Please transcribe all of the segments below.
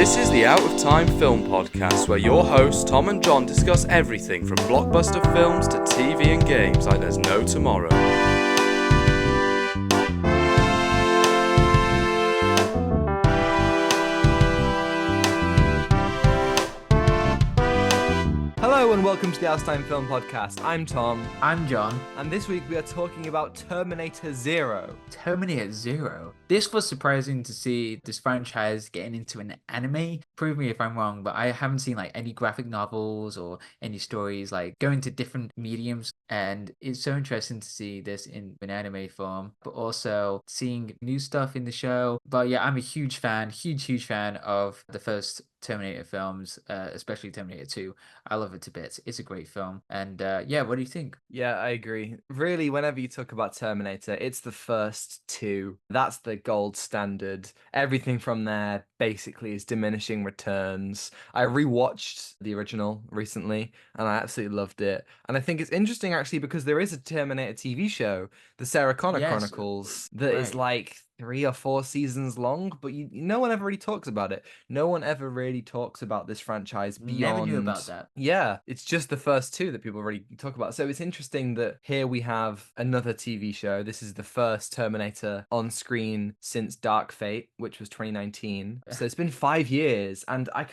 This is the Out of Time Film Podcast, where your hosts Tom and John discuss everything from blockbuster films to TV and games like there's no tomorrow. Hello and welcome to the Out of Time Film Podcast. I'm Tom. I'm John. And this week we are talking about Terminator Zero. Terminator Zero. This was surprising to see this franchise getting into an anime. Prove me if I'm wrong, but I haven't seen like any graphic novels or any stories like going to different mediums. And it's so interesting to see this in an anime form, but also seeing new stuff in the show. But yeah, I'm a huge fan of the first Terminator films, especially Terminator 2. I love it to bits. It's a great film. And yeah, what do you think? Yeah, I agree. Really, whenever you talk about Terminator, it's the first two. That's the gold standard. Everything from there basically is diminishing returns. I rewatched the original recently and I absolutely loved it. And I think it's interesting actually because there is a Terminator TV show, the Sarah Connor Chronicles, that is like 3 or 4 seasons long, but no one ever really talks about it. No one ever really talks about this franchise beyond. Never knew about that. Yeah, it's just the first two that people really talk about. So it's interesting that here we have another TV show. This is the first Terminator on screen since Dark Fate, which was 2019. So it's been 5 years, and I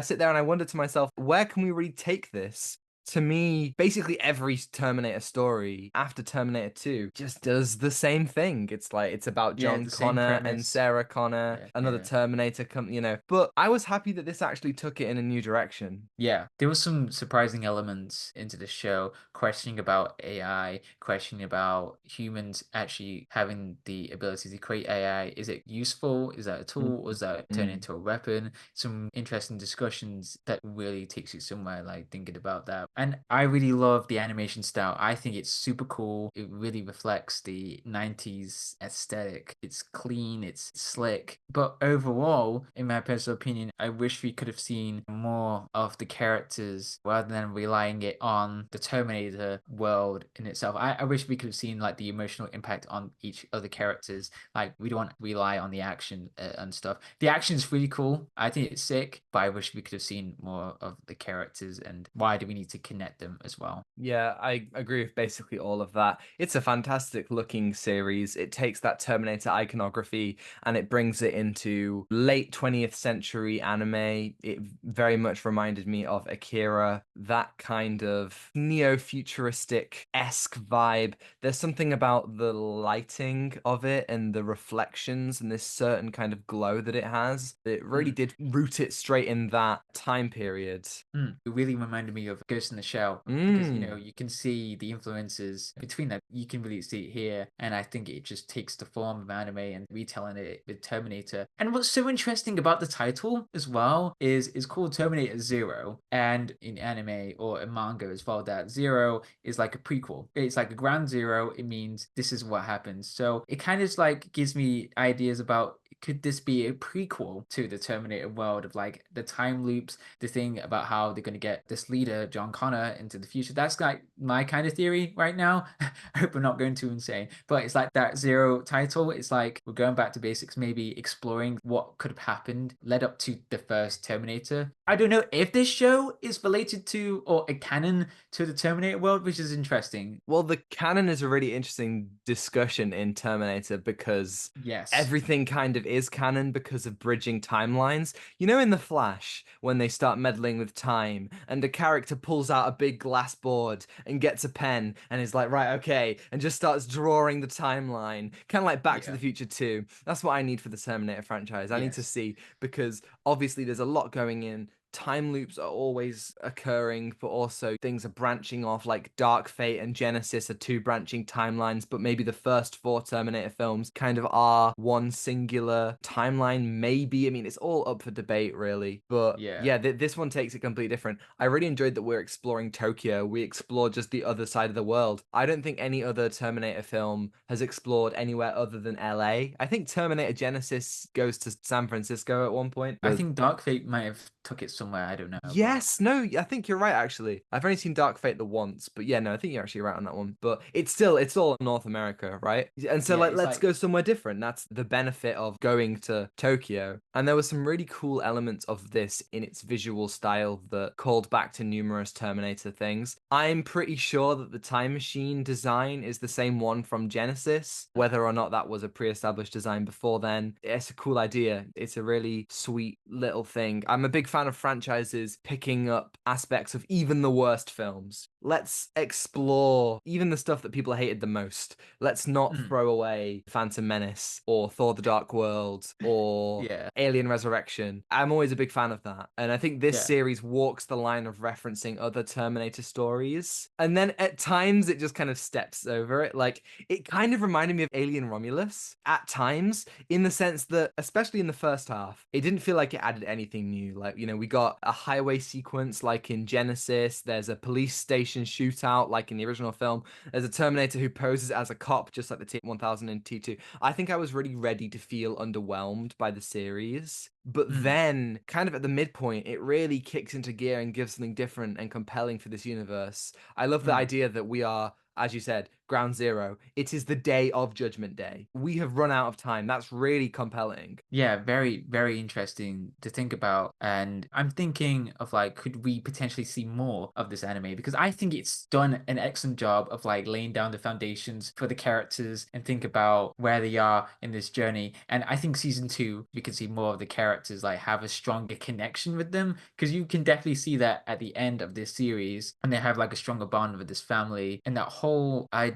sit there and I wonder to myself, where can we really take this? To me, basically every Terminator story after Terminator 2 just does the same thing. It's like, it's about John Connor and Sarah Connor, another Terminator, But I was happy that this actually took it in a new direction. Yeah, there was some surprising elements into the show, questioning about AI, questioning about humans actually having the ability to create AI. Is it useful? Is that a tool? Or is that turn into a weapon? Some interesting discussions that really takes you somewhere, like thinking about that. And I really love the animation style. I think it's super cool. It really reflects the 90s aesthetic. It's clean, it's slick. But overall, in my personal opinion, I wish we could have seen more of the characters rather than relying it on the Terminator world in itself. I wish we could have seen like the emotional impact on each of the characters. Like, we don't rely on the action and stuff. The action is really cool. I think it's sick, but I wish we could have seen more of the characters and why do we need to connect them as well. Yeah, I agree with basically all of that. It's a fantastic looking series. It takes that Terminator iconography and it brings it into late 20th century anime. It very much reminded me of Akira, that kind of neo-futuristic-esque vibe. There's something about the lighting of it and the reflections and this certain kind of glow that it has. It really did root it straight in that time period. It really reminded me of Ghost in the Shell because you can see the influences between that. You can really see it here, and I think it just takes the form of anime and retelling it with Terminator. And what's so interesting about the title as well is it's called Terminator Zero, and in anime or in manga as well, that Zero is like a prequel. It's like a ground zero. It means this is what happens. So it kind of like gives me ideas about, could this be a prequel to the Terminator world of like the time loops, the thing about how they're going to get this leader, John Connor, into the future? That's like my kind of theory right now. I hope we're not going too insane, but it's like that Zero title. It's like we're going back to basics, maybe exploring what could have happened led up to the first Terminator. I don't know if this show is related to or a canon to the Terminator world, which is interesting. Well, the canon is a really interesting discussion in Terminator because everything kind of is canon because of bridging timelines. You know, in The Flash, when they start meddling with time and a character pulls out a big glass board and gets a pen and is like, right, okay, and just starts drawing the timeline, kind of like Back to the Future 2. That's what I need for the Terminator franchise. I need to see, because obviously there's a lot going in. Time loops are always occurring, but also things are branching off, like Dark Fate and Genesis are 2 branching timelines, but maybe the first 4 Terminator films kind of are one singular timeline, maybe. I mean, it's all up for debate, really. But this one takes it completely different. I really enjoyed that we're exploring Tokyo. We explored just the other side of the world. I don't think any other Terminator film has explored anywhere other than LA. I think Terminator Genesis goes to San Francisco at one point. I think Dark Fate might have took it somewhere somewhere. I don't know. Yes, no, I think you're right, actually. I've only seen Dark Fate the once, but yeah, no, I think you're actually right on that one. But it's all North America, right? And so, Yeah, like, it's let's like go somewhere different. That's the benefit of going to Tokyo. And there were some really cool elements of this in its visual style that called back to numerous Terminator things. I'm pretty sure that the time machine design is the same one from Genesis, whether or not that was a pre-established design before then. It's a cool idea. It's a really sweet little thing. I'm a big fan of franchises picking up aspects of even the worst films. Let's explore even the stuff that people hated the most. Let's not throw away Phantom Menace or Thor the Dark World or yeah, Alien Resurrection. I'm always a big fan of that. And I think this yeah. series walks the line of referencing other Terminator stories. And then at times it just kind of steps over it. Like, it kind of reminded me of Alien Romulus at times, in the sense that, especially in the first half, it didn't feel like it added anything new. Like, we got a highway sequence like in Genesis, there's a police station shootout like in the original film, there's a Terminator who poses as a cop just like the T-1000 and T2. I think I was really ready to feel underwhelmed by the series. But then, kind of at the midpoint, it really kicks into gear and gives something different and compelling for this universe. I love the idea that we are, as you said, ground zero. It is the day of Judgment Day. We have run out of time. That's really compelling. Yeah, very, very interesting to think about. And I'm thinking of like, could we potentially see more of this anime? Because I think it's done an excellent job of like laying down the foundations for the characters and think about where they are in this journey. And I think season 2, we can see more of the characters like have a stronger connection with them. Because you can definitely see that at the end of this series, and they have like a stronger bond with this family. And that whole idea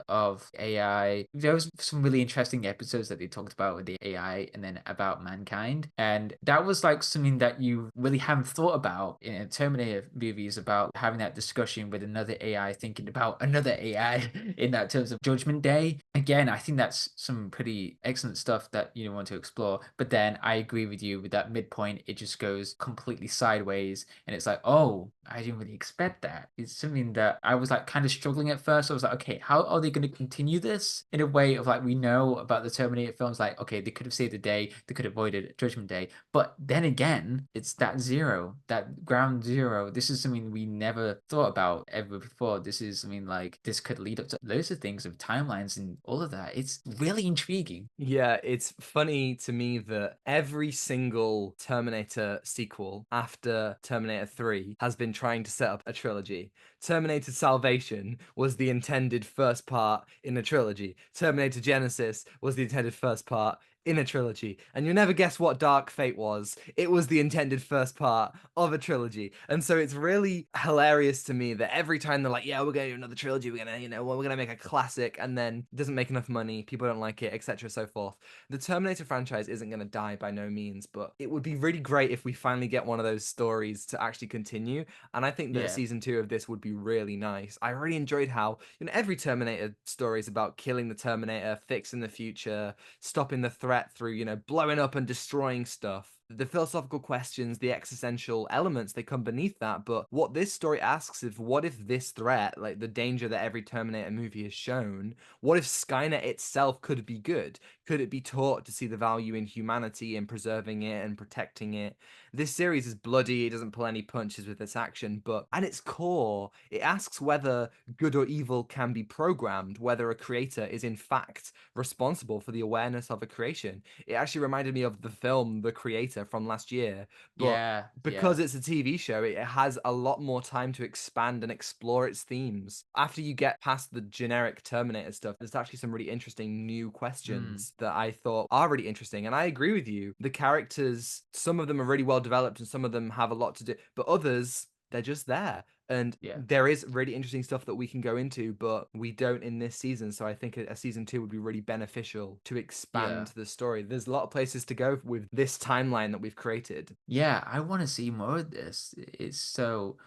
of AI, there was some really interesting episodes that they talked about with the AI and then about mankind. And that was like something that you really haven't thought about in Terminator movies, about having that discussion with another AI, thinking about another AI in that terms of Judgment Day. Again, I think that's some pretty excellent stuff that you want to explore. But then I agree with you with that midpoint, it just goes completely sideways. And it's like, oh, I didn't really expect that. It's something that I was like kind of struggling at first. I was like, okay, how are they going to continue this in a way of like, we know about the Terminator films, like, okay, they could have saved the day, they could have avoided Judgment Day. But then again, it's that zero, that ground zero. This is something we never thought about ever before. This is something like, this could lead up to loads of things of timelines and all of that. It's really intriguing. Yeah, it's funny to me that every single Terminator sequel after Terminator 3 has been trying to set up a trilogy. Terminator Salvation was the intended first part in a trilogy. Terminator Genesis was the intended first part in a trilogy. And you'll never guess what Dark Fate was. It was the intended first part of a trilogy. And so it's really hilarious to me that every time they're like, yeah, we're going to do another trilogy, we're going to, we're going to make a classic, and then it doesn't make enough money, people don't like it, etc. so forth. The Terminator franchise isn't going to die by no means, but it would be really great if we finally get one of those stories to actually continue. And I think that Yeah. season 2 of this would be really nice. I really enjoyed how, every Terminator story is about killing the Terminator, fixing the future, stopping the threat through, blowing up and destroying stuff. The philosophical questions, the existential elements, they come beneath that. But what this story asks is, what if this threat, like the danger that every Terminator movie has shown, what if Skynet itself could be good? Could it be taught to see the value in humanity and preserving it and protecting it? This series is bloody, it doesn't pull any punches with its action, but at its core, it asks whether good or evil can be programmed, whether a creator is in fact responsible for the awareness of a creation. It actually reminded me of the film The Creator from last year, but Yeah. because it's a TV show, it has a lot more time to expand and explore its themes. After you get past the generic Terminator stuff, there's actually some really interesting new questions that I thought are really interesting. And I agree with you. The characters, some of them are really well developed and some of them have a lot to do, but others, they're just there. And Yeah. there is really interesting stuff that we can go into, but we don't in this season. So I think a season 2 would be really beneficial to expand the story. There's a lot of places to go with this timeline that we've created. Yeah, I want to see more of this. It's so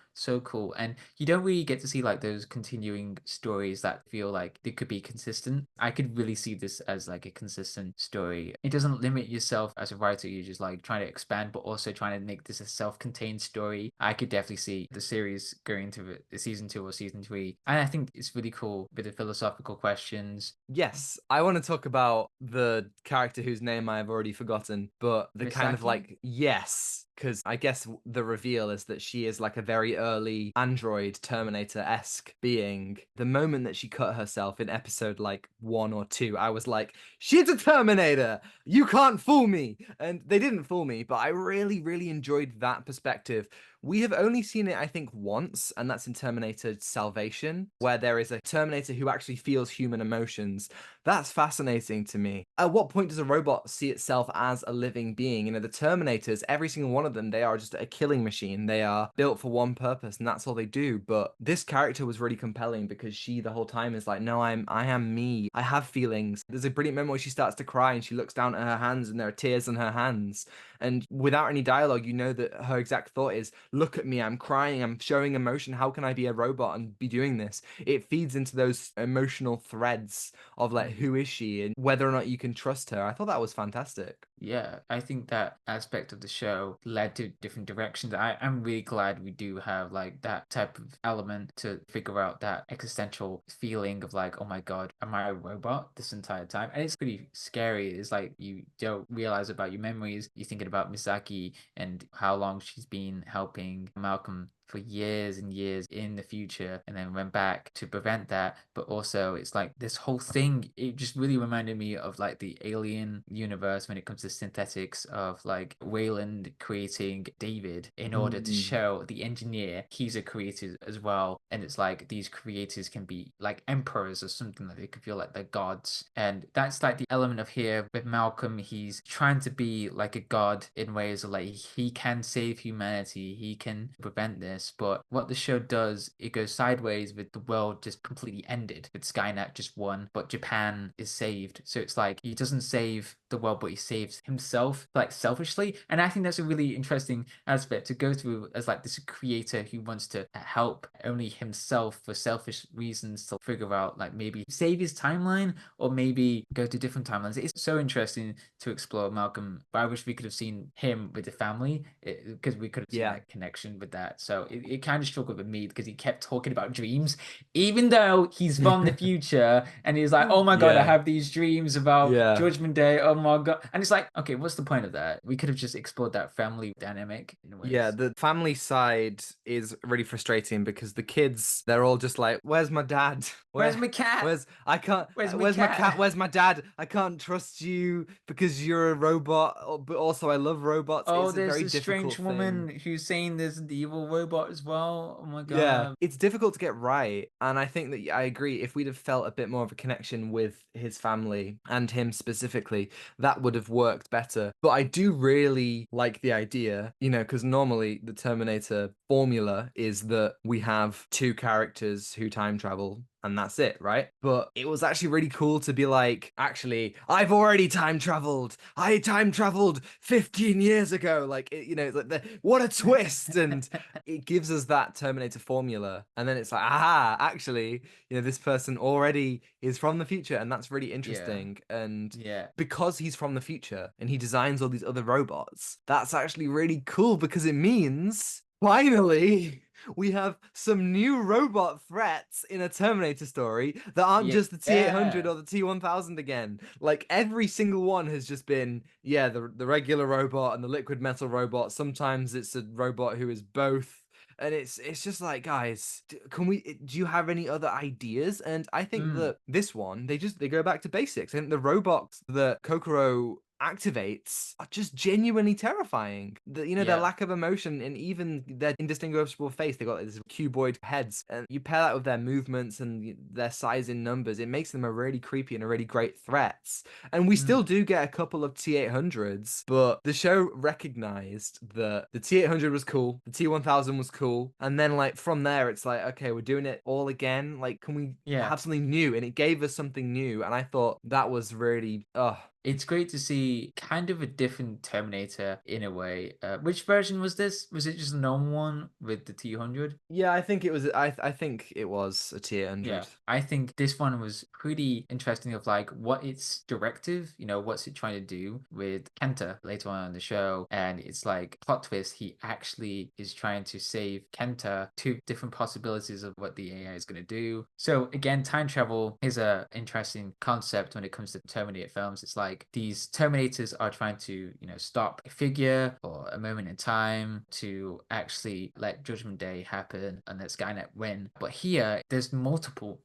cool. And you don't really get to see like those continuing stories that feel like they could be consistent. I could really see this as like a consistent story. It doesn't limit yourself as a writer. You're just like trying to expand, but also trying to make this a self-contained story. I could definitely see the series going into the season 2 or season 3. And I think it's really cool with the philosophical questions. Yes, I want to talk about the character whose name I have already forgotten, but the kind of Misaki? like, yes, because I guess the reveal is that she is like a very early android Terminator-esque being. The moment that she cut herself in episode like 1 or 2, I was like, she's a Terminator! You can't fool me! And they didn't fool me, but I really, really enjoyed that perspective. We have only seen it, I think, once, and that's in Terminator Salvation, where there is a Terminator who actually feels human emotions. That's fascinating to me. At what point does a robot see itself as a living being? You know, the Terminators, every single one of them, they are just a killing machine. They are built for one purpose, and that's all they do. But this character was really compelling because she, the whole time, is like, no, I am me. I have feelings. There's a brilliant moment where she starts to cry and she looks down at her hands and there are tears on her hands. And without any dialogue, you know that her exact thought is, look at me, I'm crying, I'm showing emotion. How can I be a robot and be doing this? It feeds into those emotional threads of like, who is she and whether or not you can trust her. I thought that was fantastic. Yeah, I think that aspect of the show led to different directions. I'm really glad we do have like that type of element to figure out that existential feeling of like, oh my God, am I a robot this entire time? And it's pretty scary. It's like you don't realize about your memories. You're thinking about Misaki and how long she's been helping Malcolm for years and years in the future, and then went back to prevent that. But also it's like this whole thing, it just really reminded me of like the Alien universe when it comes to synthetics, of like Wayland creating David in order to show the engineer he's a creator as well. And it's like these creators can be like emperors or something, like they could feel like they're gods. And that's like the element of here with Malcolm. He's trying to be like a god in ways of like he can save humanity, he can prevent this. But what the show does, it goes sideways with the world just completely ended, with Skynet just won, but Japan is saved. So it's like he doesn't save the world, but he saves himself, like selfishly. And I think that's a really interesting aspect to go through as like this creator who wants to help only himself for selfish reasons, to figure out like maybe save his timeline or maybe go to different timelines. It's so interesting to explore Malcolm, but I wish we could have seen him with the family, because we could have seen that connection with that. So it kind of struggled with me because he kept talking about dreams, even though he's from the future, and he's like, oh my God, I have these dreams about Judgment Day. Oh my God. And it's like, okay, what's the point of that? We could have just explored that family dynamic in ways. Yeah, the family side is really frustrating because the kids, they're all just like, where's my dad? Where's my cat? Where's my cat? Where's my dad? I can't trust you because you're a robot, but also I love robots. Oh, it's there's a very this difficult strange woman thing. who's saying there's the evil robot as well. Oh my God. Yeah, it's difficult to get right. And I think that I agree. If we'd have felt a bit more of a connection with his family and him specifically, that would have worked better. But I do really like the idea, you know, because normally the Terminator formula is that we have two characters who time travel and that's it, right? But it was actually really cool to be like, actually, I've already time traveled. I time traveled 15 years ago. Like, you know, like what a twist. And it gives us that Terminator formula. And then it's like, aha, actually, you know, this person already is from the future. And that's really interesting. And because he's from the future and he designs all these other robots, that's actually really cool because it means finally we have some new robot threats in a Terminator story that aren't just the T-800 or the T-1000 again. Like, every single one has just been, the regular robot and the liquid metal robot. Sometimes it's a robot who is both. And it's just like, guys, do you have any other ideas? And I think that this one, they go back to basics. And the robots that Kokoro activates are just genuinely terrifying. Their lack of emotion and even their indistinguishable face. They got these cuboid heads, and you pair that with their movements and their size in numbers, it makes them a really creepy and a really great threats. And we still do get a couple of T-800s, but the show recognized that the T-800 was cool, the T-1000 was cool, and then like from there it's like, okay, we're doing it all again. Like, can we have something new? And it gave us something new, and I thought that was really it's great to see kind of a different Terminator in a way. Which version was this? Was it just a normal one with the T-100? Yeah, I think it was. I think it was a T-100. Yeah, I think this one was pretty interesting. Of like what its directive, what's it trying to do with Kenta later on in the show, and it's like plot twist. He actually is trying to save Kenta. Two different possibilities of what the AI is going to do. So again, time travel is a interesting concept when it comes to Terminator films. It's like like these Terminators are trying to, stop a figure or a moment in time to actually let Judgment Day happen and let Skynet win. But here, there's multiple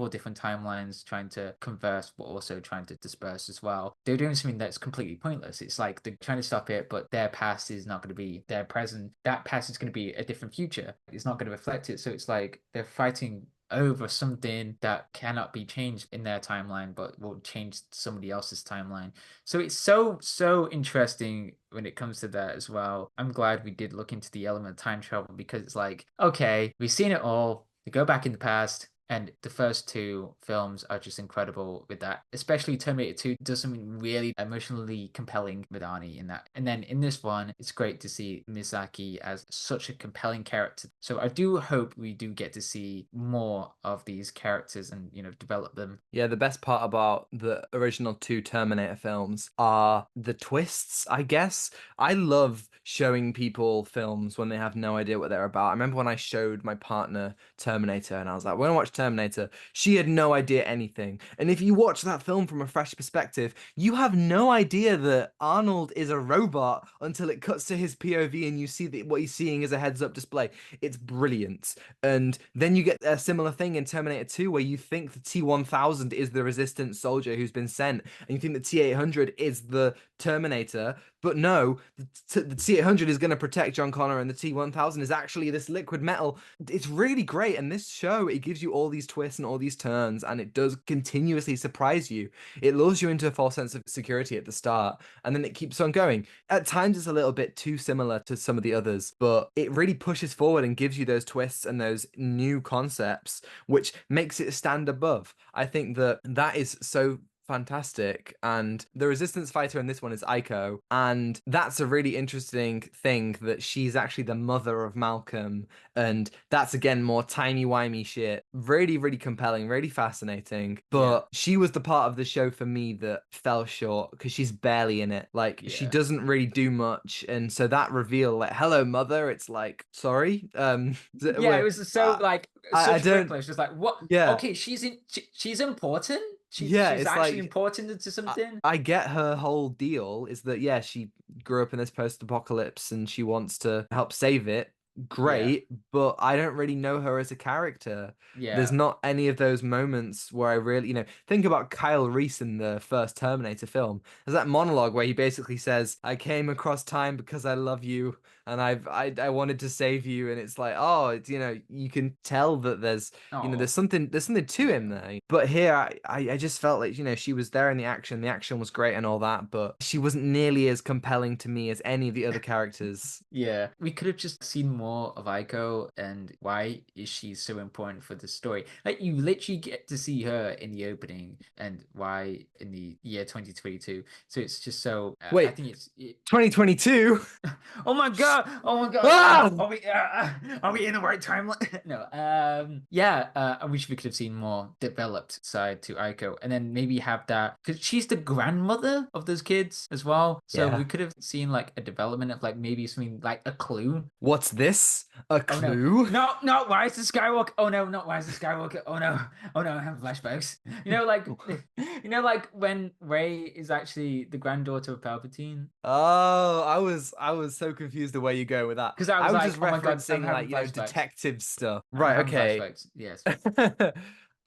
different timelines trying to converse, but also trying to disperse as well. They're doing something that's completely pointless. It's like they're trying to stop it, but their past is not going to be their present. That past is going to be a different future. It's not going to reflect it. So it's like they're fighting over something that cannot be changed in their timeline but will change somebody else's timeline. So it's so interesting when it comes to that as well. I'm glad we did look into the element of time travel, because it's like, okay, we've seen it all. We go back in the past, and the first two films are just incredible with that. Especially Terminator 2 does something really emotionally compelling with Arnie in that. And then in this one, it's great to see Misaki as such a compelling character. So I do hope we do get to see more of these characters and, develop them. Yeah, the best part about the original two Terminator films are the twists, I guess. I love showing people films when they have no idea what they're about. I remember when I showed my partner Terminator and I was like, we're gonna watch Terminator. She had no idea anything. And if you watch that film from a fresh perspective, you have no idea that Arnold is a robot until it cuts to his POV and you see that what he's seeing is a heads-up display. It's brilliant. And then you get a similar thing in Terminator 2 where you think the T-1000 is the resistance soldier who's been sent, and you think the T-800 is the Terminator, but no, the T-800 is going to protect John Connor, and the T-1000 is actually this liquid metal. It's really great, and this show, it gives you all these twists and all these turns, and it does continuously surprise you. It lures you into a false sense of security at the start, and then it keeps on going. At times, it's a little bit too similar to some of the others, but it really pushes forward and gives you those twists and those new concepts, which makes it stand above. I think that is so fantastic. And the resistance fighter in this one is Aiko, and that's a really interesting thing, that she's actually the mother of Malcolm, and that's again more timey-wimey shit. Really, really compelling, really fascinating. But she was the part of the show for me that fell short because she's barely in it. Like, she doesn't really do much, and so that reveal, like, hello mother, it's like, sorry. It was so like I such don't. a just like, what? Yeah. Okay, she's important. She's it's actually like, important to something. I get her whole deal is that, she grew up in this post-apocalypse and she wants to help save it. Great, but I don't really know her as a character. There's not any of those moments where I really, think about Kyle Reese in the first Terminator film. There's that monologue where he basically says, I came across time because I love you and I wanted to save you, and it's like, oh, it's, you can tell that there's something to him there. But here I just felt like, she was there in the action was great and all that, but she wasn't nearly as compelling to me as any of the other characters. We could have just seen more of Aiko, and why is she so important for the story? Like, you literally get to see her in the opening, and why in the year 2022. So it's just so wait, I think it's 2022. Oh my god! Ah! Are we in the right timeline? No. I wish we could have seen more developed side to Aiko, and then maybe have that, because she's the grandmother of those kids as well. So we could have seen like a development of like maybe something like a clue. What's this? A clue? Oh, no! Why is the Skywalker? Oh no! Not why is the Skywalker? Oh no! I have flashbacks. Like when Rey is actually the granddaughter of Palpatine. Oh, I was so confused the way you go with that. Because I was like, just referencing like detective stuff. Right, okay. Flashbacks. Yes.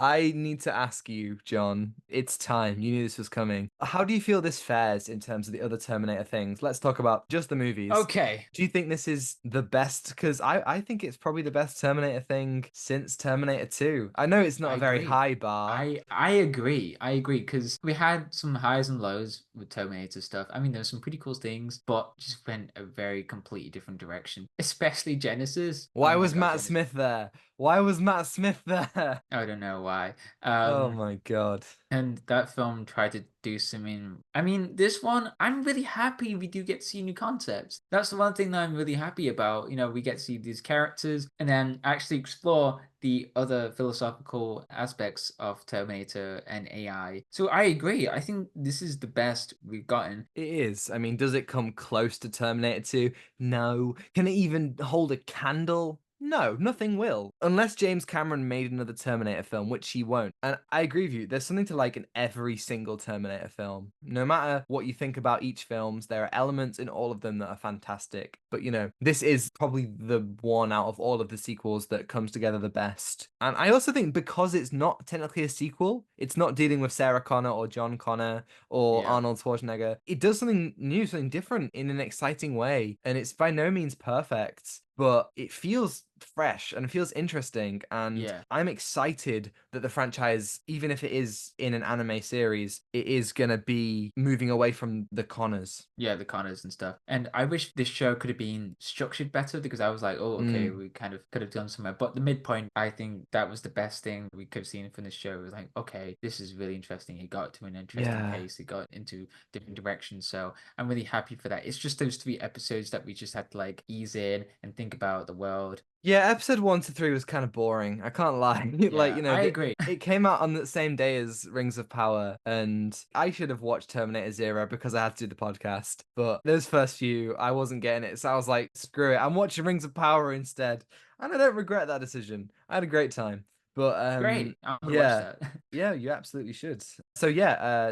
I need to ask you, John. It's time. You knew this was coming. How do you feel this fares in terms of the other Terminator things? Let's talk about just the movies. Okay. Do you think this is the best? Because I think it's probably the best Terminator thing since Terminator 2. I know it's not a very high bar. I agree. Because we had some highs and lows with Terminator stuff. I mean, there's some pretty cool things, but just went a very completely different direction. Especially Genesis. Why was Matt Smith there? Why was Matt Smith there? I don't know why. Oh my god. And that film tried to do something. I mean, this one, I'm really happy we do get to see new concepts. That's the one thing that I'm really happy about. We get to see these characters and then actually explore the other philosophical aspects of Terminator and AI. So I agree. I think this is the best we've gotten. It is. I mean, does it come close to Terminator 2? No. Can it even hold a candle No, nothing will. Unless James Cameron made another Terminator film, which he won't. And I agree with you, there's something to like in every single Terminator film. No matter what you think about each film, there are elements in all of them that are fantastic. But this is probably the one out of all of the sequels that comes together the best. And I also think because it's not technically a sequel, it's not dealing with Sarah Connor or John Connor or Arnold Schwarzenegger. It does something new, something different in an exciting way. And it's by no means perfect, but it feels fresh and it feels interesting. And I'm excited that the franchise, even if it is in an anime series, it is going to be moving away from the Connors. Yeah, the Connors and stuff. And I wish this show could have been structured better, because I was like, oh, okay, we kind of could have done somewhere. But the midpoint, I think that was the best thing we could have seen from this show. It was like, okay, this is really interesting. It got to an interesting pace. It got into different directions. So I'm really happy for that. It's just those 3 episodes that we just had to like ease in and think about the world. Yeah, episode 1 to 3 was kind of boring. I can't lie. I agree. It came out on the same day as Rings of Power, and I should have watched Terminator Zero because I had to do the podcast. But those first few, I wasn't getting it, so I was like, screw it. I'm watching Rings of Power instead, and I don't regret that decision. I had a great time. But great. I'm gonna watch that. Yeah, you absolutely should. So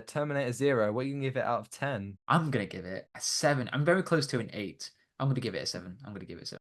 Terminator Zero. What are you gonna give it out of 10? I'm gonna give it a 7. I'm very close to an 8. I'm going to give it a 7.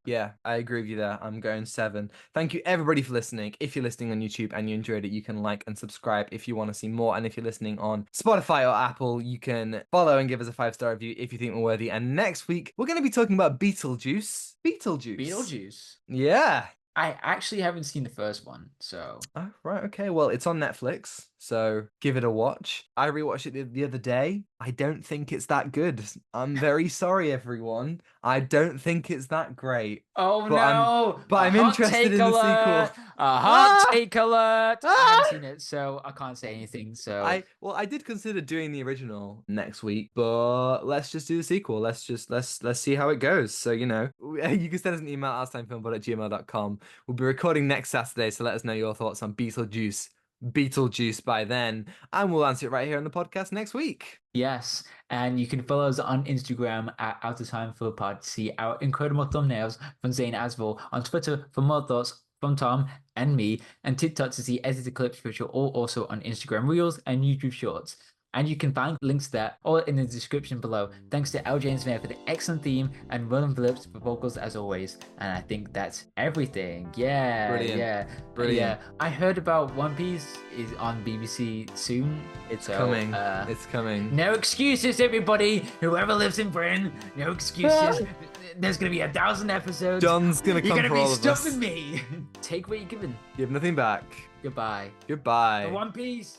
Yeah, I agree with you there. I'm going 7. Thank you, everybody, for listening. If you're listening on YouTube and you enjoyed it, you can like and subscribe if you want to see more. And if you're listening on Spotify or Apple, you can follow and give us a 5-star review if you think we're worthy. And next week, we're going to be talking about Beetlejuice. Beetlejuice? Yeah. I actually haven't seen the first one, so... Oh, right, okay. Well, it's on Netflix, so give it a watch. I rewatched it the other day. I don't think it's that good. I'm very sorry, everyone. I don't think it's that great. Oh, no! I'm interested in the sequel. A hot take alert! I haven't seen it, so I can't say anything, so... I did consider doing the original next week, but let's just do the sequel. Let's see how it goes. So, you can send us an email, outstimefilmpod@gmail.com. We'll be recording next Saturday, so let us know your thoughts on Beetlejuice by then, and we'll answer it right here on the podcast next week. Yes, and you can follow us on Instagram at Out of Time for Pod to see our incredible thumbnails from Zain Afzal, on Twitter for more thoughts from Tom and me, and TikTok to see edited clips, which are all also on Instagram Reels and YouTube Shorts. And you can find links there all in the description below. Thanks to Jones-Meyer for the excellent theme and Ronan Phillips for vocals as always. And I think that's everything. Yeah. Brilliant. Yeah. I heard about One Piece is on BBC soon. It's coming. It's coming. No excuses, everybody. Whoever lives in Britain, no excuses. There's gonna be 1,000 episodes. John's gonna come for all of us. You're gonna be stuffing me. Take what you're given. Give nothing back. Goodbye. Goodbye. For One Piece.